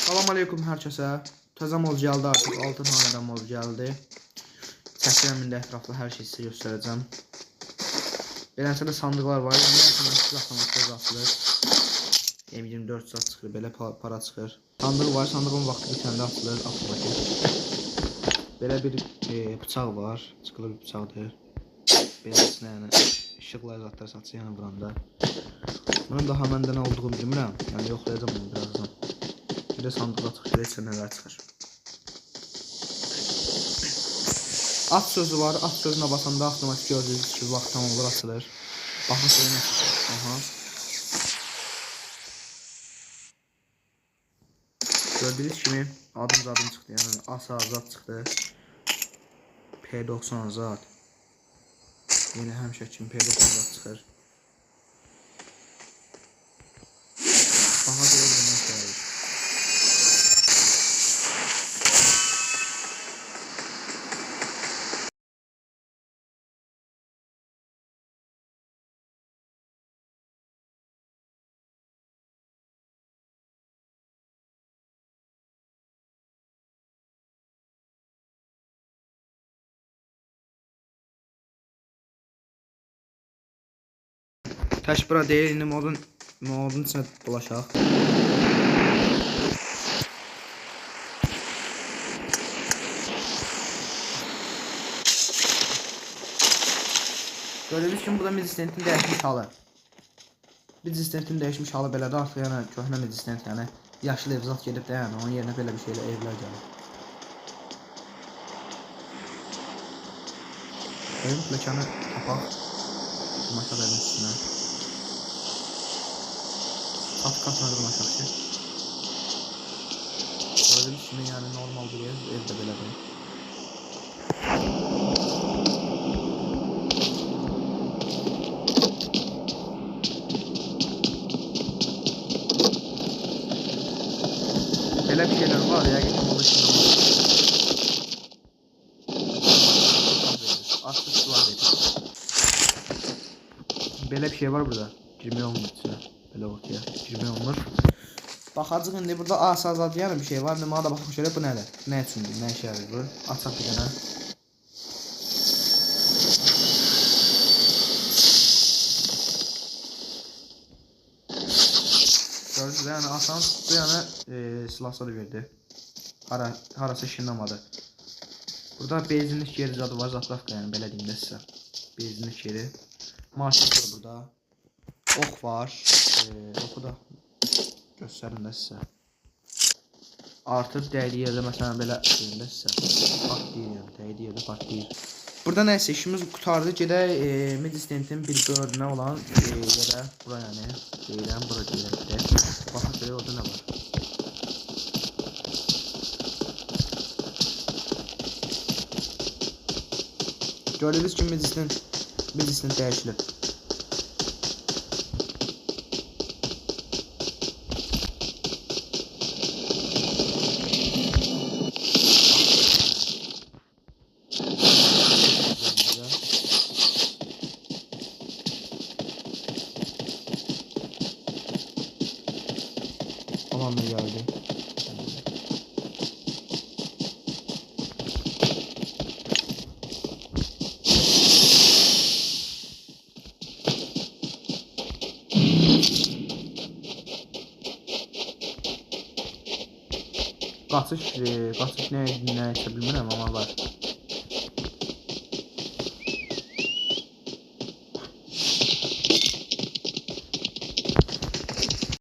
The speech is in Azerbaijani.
Salam aleykum hər kəsə. Təzə mod gəldi artıq. Altın hanədən mod gəldi. Çəkirəm indi ətraflı hər şeyi sizə göstərəcəm. Beləncə də sandıqlar var. Yəni yaxından silah avtomatda açılır. M24 saat çıxır. Belə para çıxır. Sandıq var. Sandığın vaxtı bitəndə açılır. Avtomatik. Belə bir bıçaq var. Çıxılı bir bıçaqdır. Beləsinə yəni işıqla zətlər satır yəni vuranda. Bunun daha məndə nə olduğunu bilmirəm. Yəni yoxlayacağım bunu birazdan. Bir de sandığa çıxır, heç nələr çıxır. At sözü var. At sözünə basanda avtomatik gördüyünüz kimi vaxt tamamlar açılır. Baxın söylə. Aha. Gördüyünüz kimi adım çıxdı. Yəni Asa Azad çıxdı. P90 Azad. Yine həmişə kimi P90 Azad çıxır. Baxa belə bir nə gəlir. Təş bura deyil, indi modun içine dolaşaq. Gördüğünüz kimi bu da Midistentin dəyişmiş halı. Midistentin dəyişmiş halı belədir artıq, yəni köhnə Midistent, yəni yaşlı ev zat gedib də, yəni onun yerinə belə bir şeylə evlər gəlir. Benim pləkanı tapaq. Maşaq evin üstünə. Katına durmaşaq ki. Gördüğünüz kimi yəni normal bir ev də belədir. Belə bir şeyler var ya, geçim onun içinde var. Artık sular verir. Belə bir şey var burada. Girmək olmur içine. Belə ortaya girmək olmur. Baxacaq indi burada Asa Azad yəni bir şey var. Mənə da baxaq şöyle bu nədir? Nə üçündür? Nə işə yarayır bu? Açaq bir dənə. Gördünüz yəni asan tutdu yəni silahsa da verdi. Harası işinlamadı. Burada benzinlik yeri zadı var, zatlafka yəni belə deyim də sizə. Benzinlik yeri. Marşet var burada. Ok var. Oku da göstərim də sizə. Artıq dəydiyi yerdə məsələn belə deyim də sizə. Partlayır yəni, dəydiyi yerdə partlayır. Burada nəysə işimiz qutardı. Gedək Midistentin bir bölümünə olan yerə, bura yəni deyirəm, bura deyirəm. Baxaq görək orada nə var. Gördüyünüz kimi Midistent dəyişilib. Tamam geldi. Qaçış nə isə bilmirəm amma var.